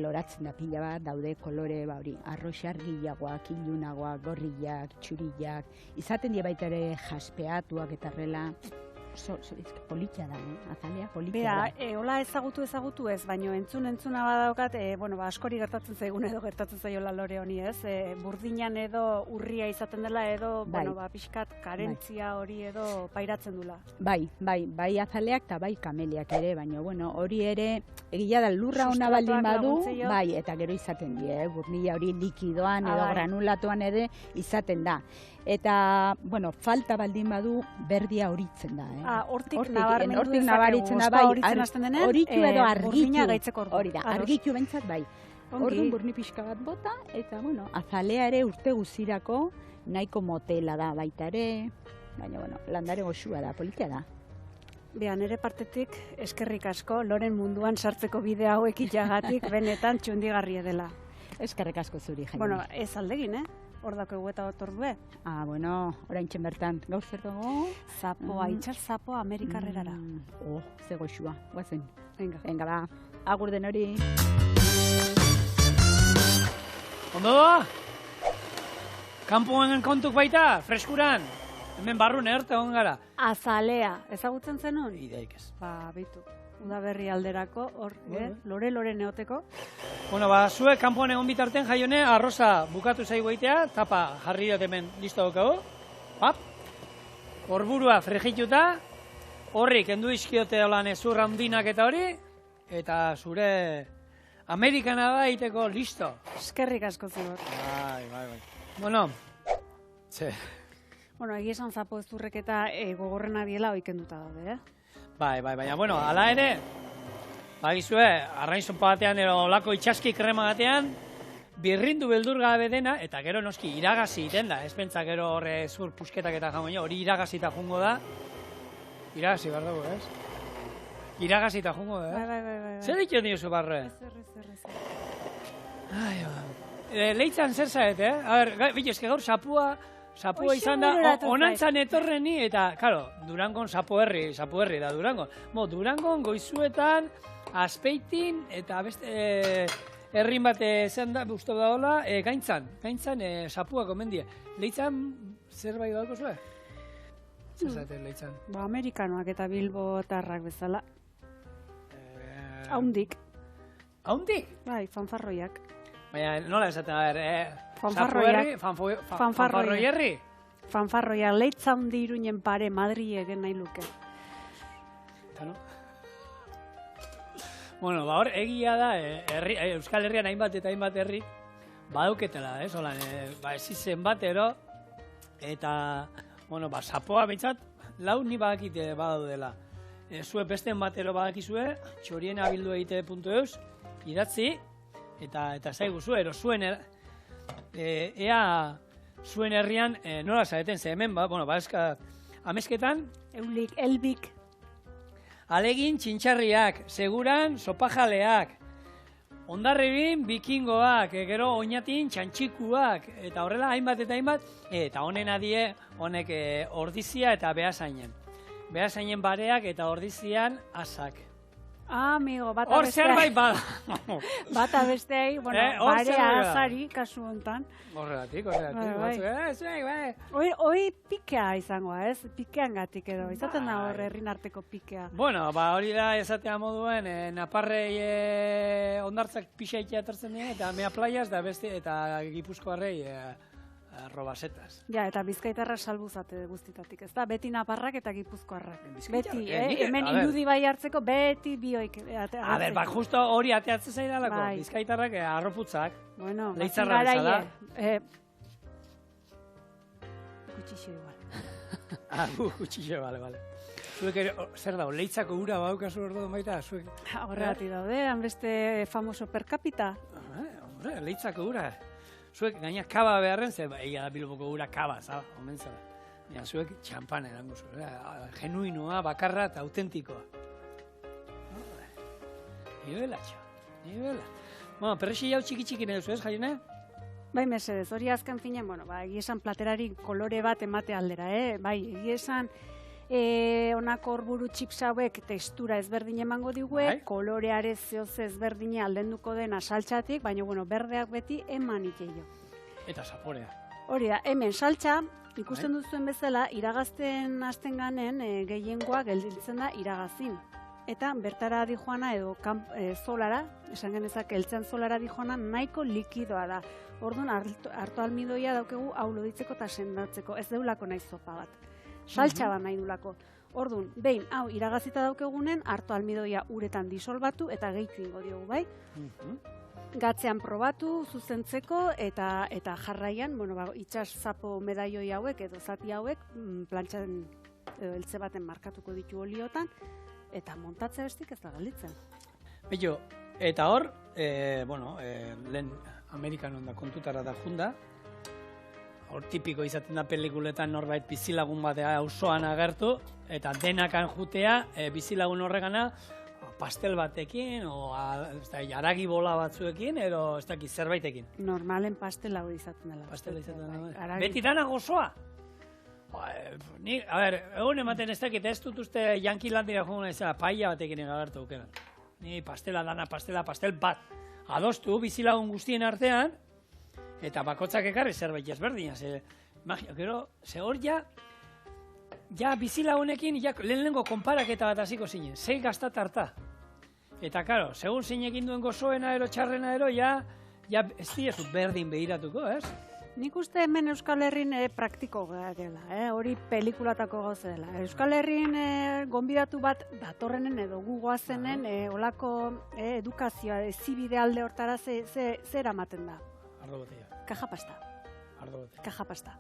loratzen da pila bat, daude kolore, arroxargiagoak, ilunagoak, gorriak, txuriak, izaten die baita ere jaspeatuak eta horrela, politia da, azalea politia da. Hola ezagutu ez, baina entzuna badaukat, askori gertatzen zaigun edo gertatzen zaiola lore honi ez, burdinan edo urria izaten dela edo, pixkat karentzia hori edo pairatzen dula. Bai azaleak eta bai kameliak ere, baina hori ere, egila da lurra ona baldin badu, bai, eta gero izaten die, burnila hori likidoan edo granulatuan ere izaten da. Eta, falta baldin badu, berdia horitzen da. Hortik nabaritzen da, bai, horitu edo argitu. Hori da, argitu bentsat, bai. Orduan burni pixka bat bota, eta, azalea ere urte guzirako nahiko motela da baita ere, baina, landare goxua da, politia da. Nere partetik, eskerrik asko, loren munduan sartzeko bidea hauek itxagatik, benetan txundigarria dela. Eskerrik asko zuri, Jaime. Ez aldegin, hor dako eta otordue. Orain txen bertan, gaur zer dago? Zapoa, itxar zapoa Amerikarrerara. Ze goxua, guazen. Venga, ba, agur den hori. Ondo da? Kampuan kontuk baita, freskuran. Hemen barrun erta hon gara. Azalea, ezagutzen zenun? Ideik ez. Bitu. Udaberri alderako, hor, lore neoteko. Zuek kanpoan egon bitarten jaione, arroza bukatu zaigu eitea, tapa jarri dut hemen listo daukago. Horburua frejituta, horrik endu izkiote holan ezur handinak eta hori, eta zure Amerikana da eiteko listo. Eskerrik asko zigor. Bai. Egizan zapo ezurrek eta gogorrena diela oikenduta daude, baina, ala ere, bagizue, arrainzonpa batean, olako itxaski krema batean, birrindu beldur gabe dena, eta gero noski iragazi iten da, ez pentsa gero horre zur pusketak eta jamoino, hori iragazita jungo da, iragazi behar dago, ez? Iragazita jungo, Bai. Zer ditu diozu barre? Ez. Leitzan zer zaret, A ber, eske gaur sapua izan da, onantzan etorreni, eta, karo, Durangon sapo herri da Durangon. Durangon goizuetan, Azpeitin, eta beste herrin bat zen da, uste da hola, gaintzan sapua komendie. Leitzan zerbait dauko zuen? Zer zaten leitzan? Amerikanoak eta bilbotarrak bezala. Haundik. Haundik? Bai, fanfarroiak. Baina, nola esaten, a ber, Fanfarroiak. fanfarroi herri? Fanfarroiak, leitza haundi Iruñen pare Madri egen nahi luke. Eta no? Bueno, hor, egia da, Euskal Herrian hainbat eta hainbat herri, badauketela, holan, ezizen batero, eta, bueno, sapoa behintzat, lau ni badakite badaudela. Zue besten batero badakizue, txorienabildueite.eus, idatzi, eta zaigu zuen, ea zuen herrian, nola zareten, ze hemen, amezketan, Elbik. Alegin txintxarriak, seguran sopajaleak, Hondarribin bikingoak, gero oinatin txantxikuak, eta horrela hainbat eta hainbat, eta honen adie, honek ordizia eta behasainen. Behasainen bareak eta ordizian asak. Amigo, bata Hor zerbait bada. Bata besteei, barea azari, kasu hontan. Horregatik. Hoi pikea izangoa, ez? Pikean gatik edo, izaten da hor herrin arteko pikea. Bueno, hori da esatea moduen, naparrei ondartzak pixaitea etortzen dien, eta mea playas, eta gipuzkoarrei robasetas. Ja, eta bizkaitarra salbuzate guztitatik, ez da? Beti naparrak eta gipuzkoarrak. Beti, hemen irudi bai hartzeko, beti bioik. A ber, justo hori ateatzen zaidalako, bizkaitarrak arroputzak. Bueno, leitzarra bezala. Gutxixo igual. Gutxixo, bale. Zuek zer dago, leitzako ura baukazu orduan baita? Horregatik daude, hanbeste famoso per capita. Leitzako ura. Zuek gaina kaba beharren, ze egia da Bilboko ura kaba, zaba, omen zara. Baina zuek txampan erango zuen, genuinoa, bakarra eta autentikoa. Nibela. Bueno, perrexi jau txiki nahi duzu ez, Jaione? Bai, mesedez, hori azken finen, egiesan platerari kolore bat emate aldera, bai, egiesan honako horburu chips hauek tekstura ezberdin emango digue, koloreare zehoz ezberdine aldenduko dena saltxatik, baina, berdeak beti eman iteio. Eta zaporea. Hori da, hemen saltxa, ikusten duzuen bezala, iragazten hasten ganen gehiengoa gelditzen da iragazin. Eta bertara dijoana edo zolara, esan genezak eltzen zolara dijoana nahiko likidoa da. Orduan, hartu almidoia daukegu hau loditzeko eta sendatzeko, ez deulako nahi zopa bat. Saltxa bat nahi dulako. Orduan, behin, hau iragazita daukegunen, hartu almidoia uretan disolbatu eta gehitu ingo diogu, bai? Gatzean probatu, zuzentzeko, eta jarraian, itxas zapo medaioi hauek edo zati hauek, plantxan edo eltze baten markatuko ditu oliotan, eta montatze bestik ez da galditzen. Bello, eta hor, lehen Amerikan onda kontutara da junda, hor tipiko izaten da pelikuletan norbait bizilagun batea auzoan agertu, eta denakan jutea bizilagun horregana pastel batekin, jaragi bola batzuekin, edo ez dakit zerbaitekin. Normalen pastela hori izaten dela. Pastela izaten dela. Beti dana gozoa? Egun ematen ez dakit, ez dut uste Yankilandira joan ezela paia batekin agertu aukera. Ni pastela dana, pastel bat. Adostu bizilagun guztien artean, eta bakotzak ekarri zerbait ezberdina, ze hor ja bizilagunekin lehenengo konparaketa bat hasiko zinen, zei gaztat harta. Eta, karo, segun zinekin duen gozoena ero, txarrena ero, ja ez diezu berdin behiratuko, ez? Nik uste hemen Euskal Herrin praktiko dela, hori pelikulatako gauze dela. Euskal Herrin gonbidatu bat datorrenen edo gugoazenen olako edukazioa, zibide alde hortara zer amaten da? Ardo botella. Kaja pasta. Ardo botella. Kaja pasta.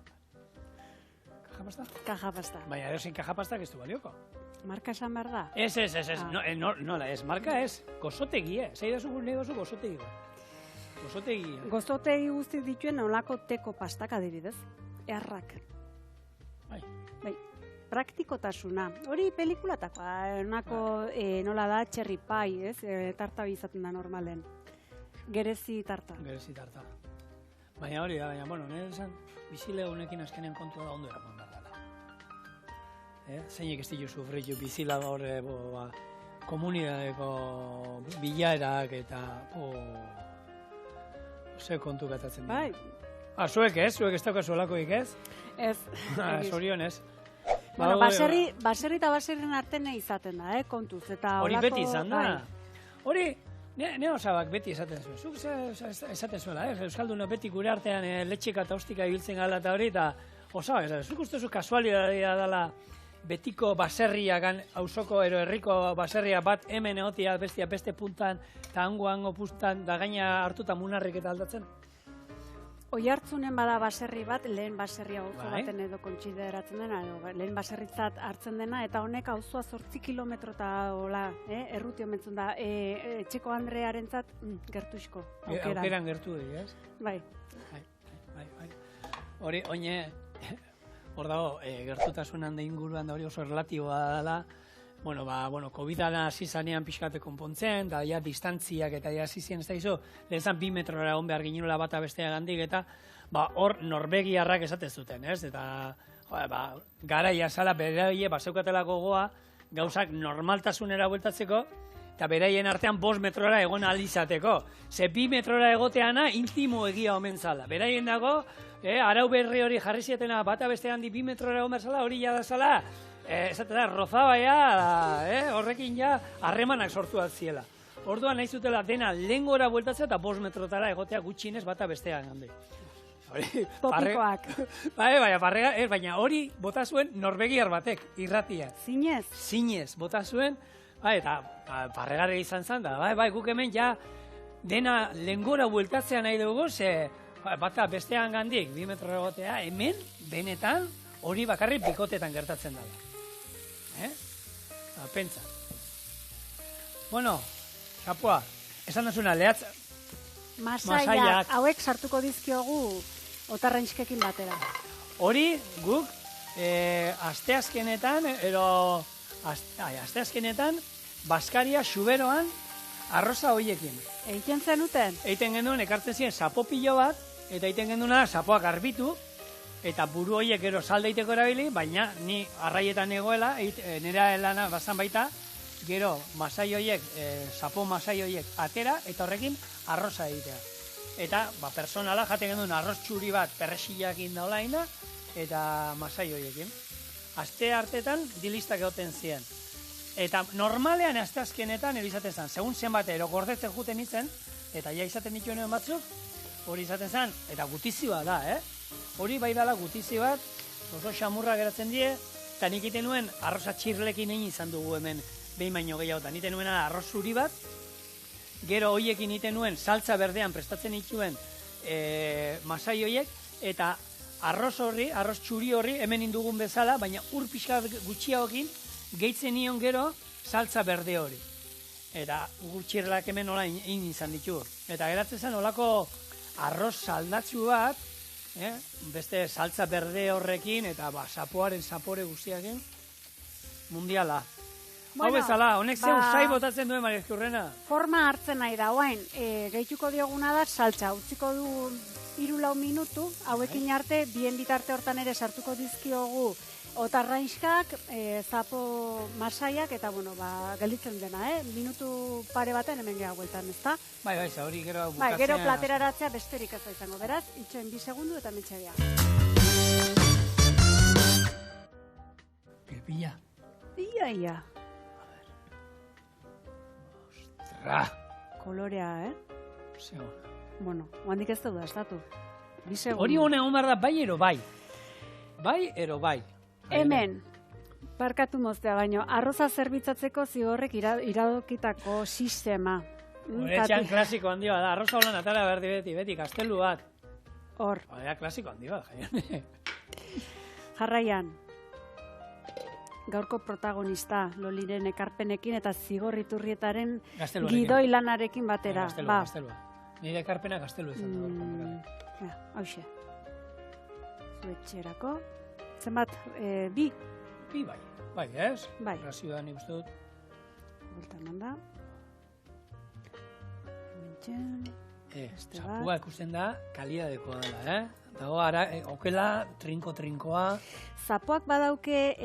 Kaja pasta? Kaja pasta. Baina erosin kaja pasta ez du balioko. Marka esan behar da? Ez. Nola, ez. Marka ez. Gozotegi, zeidazu nahi dozu gozotegi. Gozotegi. Gozotegi guzti dituen olako teko pastak adibidez. Errak. Bai. praktikotasuna. Hori pelikulatakoa, nola da, cherry pie, ez? Tarta izaten da normalen. Gerezi tarta. Gerezi tarta. Baina hori da, bueno, nire esan, bizilegunekin azkenen kontua da ondo eraman behar dela. Zeinek ez ditu sufritu bizila horre, komunidadeko bilaerak eta ze kontu gatatzen dira. Bai. Zuek ez? Zuek ez daukazuelakoik ez? Ez. Zorion ez. Bueno, baserri eta baserrien artean izaten da, kontuz. Hori beti izan da. Hori, ne osabak beti esaten zuen. Zuk esaten zuela, Euskaldunok beti gure artean letxeka eta ostika ibiltzen gala eta hori, eta osabak esaten. Zuk uste zu kasualitatea dela betiko baserriakan, auzoko ero herriko baserria bat hemen egotia bestia beste puntan, eta hango puntan, da gaina hartuta munarrik eta aldatzen? Oihartzunen bada baserri bat, lehen baserria auzo baten edo kontsideratzen dena, lehen baserritzat hartzen dena, eta honek auzoa 8 kilometro eta hola, erruti omentzun da, etxeko Andrearentzat gertuizko. Aukeran gertu dugu, ez? Bai. Hori, oine, hor dago, gertutasunan da inguruan da hori oso relatiboa dela, bueno, COVID-an hasi zanean pixkate konpontzen, da ja distantziak eta ja hasi ziren, ez da izo, lehenzan 2 metrora egon behar ginula bata bestea gandik, eta hor norbegiarrak esatez zuten, ez? Eta, garaia zala beraie, zeukatelako goa, gauzak normaltasunera bueltatzeko, eta beraien artean 5 metrora egon alizateko. Ze 2 metrora egoteana intimo egia omen zala. Beraien dago, arau berri hori jarri zietena bata bestean 2 metrora egon behar zala, hori jada zala, esaten da, rozabaia, horrekin ja, harremanak sortu ziela. Orduan nahi zutela dena lehen gora bueltatzea eta 5 metrotara egotea gutxinez bata bestean handi. Topikoak. Baina hori bota zuen norbegiar batek, irratia. Zinez? Zinez, bota zuen, eta parregarri izan zen da, guk hemen ja dena lehen gora bueltatzea nahi dugu, ze bata bestean gandik 2 metro egotea, hemen, benetan, hori bakarrik bikotetan gertatzen dela. Pentsa. Bueno, Xapua, esan dazuna, lehatz... Masaiak, hauek sartuko dizkiogu otarrainxkekin batera. Hori guk asteazkenetan, Baskaria Xuberoan arroza hoiekin. Egiten zenuten? Egiten genuen, ekartzen ziren sapo pilo bat, eta egiten genuen sapoak garbitu, eta buru horiek gero saldeiteko erabili, baina ni arraietan egoela, nera lana bazan baita, gero masai horiek, sapo masai horiek atera, eta horrekin arroza egitea. Eta personala jaten genuen arroz txuri bat perresillakin daulaina, eta masai horiekin. Aste hartetan dilistak egoten ziren. Eta normalean asteazkenetan erizaten zen, segun zenbat ero gordetzen juten itzen, eta ja izaten dituen batzuk, hori izaten zen, eta gutizioa da, Hori bai dala gutizi bat, oso xamurra geratzen die, eta nik iten nuen arroza txirlekin egin izan dugu hemen behin baino gehiago, eta nik nuen arroz zuri bat, gero hoiekin iten nuen saltza berdean prestatzen ituen masai hoiek, eta arroz txuri horri hemen indugun bezala, baina ur pixka gutxiagokin gehitzen nion gero saltza berde hori. Eta gutxirlak hemen nola egin izan ditu. Eta geratzen zen olako arroz saldatzu bat, beste saltza berde horrekin, eta sapoaren sapore guztiakin, mundiala. Hau bezala, honek zeu zai botatzen duen, Maria Ezkurrena? Forma hartzen nahi da, oain, gehituko dioguna da saltza, utziko du 3-4 minutu, hauekin arte, bien bitarte hortan ere sartuko dizkiogu otarrainxkak, zapo masaiak, eta gelditzen dena, minutu pare baten hemen geha gueltan, ezta? Bai, hori gero bukatzea. Gero plateraratzea besterik ez da izango, beraz, itxoen 2 segundu eta mentxegia. Pilpilla. Ia. Ostra. Kolorea, Zego. Bueno, handik ez da estatu. 2 segundu. Hori hona egon behar da, bai ero bai. Bai ero bai. Hemen, barkatu moztea baino, arroza zerbitzatzeko zigorrek iradokitako sistema. Etxean klasiko handi bat, arroza holan atara berdi beti, kastelu bat. Hor. Klasiko handi bat, jaian. Jarraian, gaurko protagonista, Loliren ekarpenekin eta zigorriturrietaren gidoi lanarekin batera. Gaztelua. Nire ekarpena gaztelu izan da. Hauxe. Zuetxerako. Zenbat, 2. zazpi, bai. Bai, ez? Bai. Razioa nik uste dut. Buelta eman da. Hementxe. Beste bat. Zapua ikusten da, kalidadekoa dela, Dago, okela, trinko-trinkoa. Zapoak badauke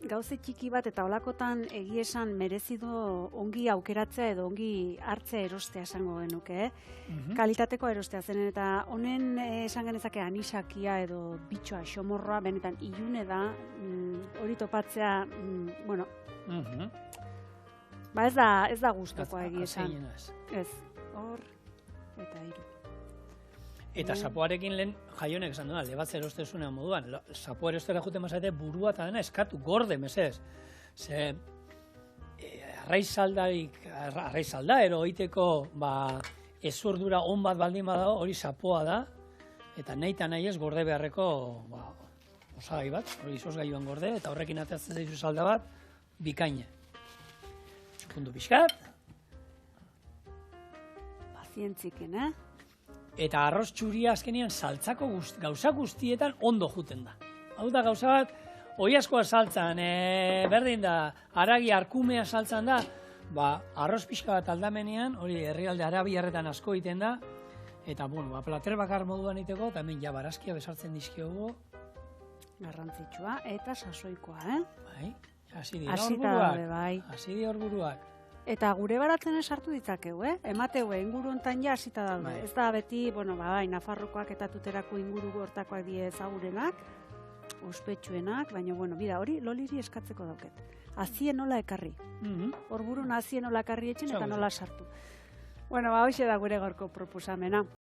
gauze txiki bat eta olakotan egia esan merezidu ongi aukeratzea edo ongi hartzea erostea esango genuke, Kalitateko erostea zen eta honen esan genezake anisakia edo bitxoa, xomorroa, benetan ilune da, hori topatzea, bueno, ba ez da gustokoa egia esan. Ez, hor, eta hiru. Eta zapoarekin lehen jaionek esan duena, alde bat erostezunean moduan, zapoa erostera jute mazate burua eta dena eskatu, gorde, mesez. Ze, arraizalda, ero oiteko, ezurdura on bat baldin badago, hori zapoa da, eta nahi eta nahi ez gorde beharreko, osagai bat, hori izosgaioan gorde, eta horrekin atatzen zaizu salda bat, bikaine. Txukundu pixkat. Pazientzikin, Eta arroz txuria azkenean saltzako gauza guztietan ondo juten da. Hau da gauza bat, oiazkoa saltzan, berdin da, haragi arkumea saltzan da, arroz pixka bat aldamenean, hori herrialde arabiarretan asko egiten da, eta, plater bakar moduan egiteko, eta hemen barazkia besartzen dizkiogu. Garrantzitsua, eta sasoikoa, Bai, hasi dira horburuak. Bai. Hasi dira horburuak. Eta gure baratzen sartu ditzakeu, Emateu, inguru hontan ja hasita daude. Bai. Ez da beti, Nafarrokoak eta Tuterako inguru hortakoak die ezagurenak, ospetsuenak, baina, bida, hori loliri eskatzeko dauket. Azien nola ekarri. Horburun azien nola ekarri etxen eta nola sartu. Hoxe da gure gaurko proposamena.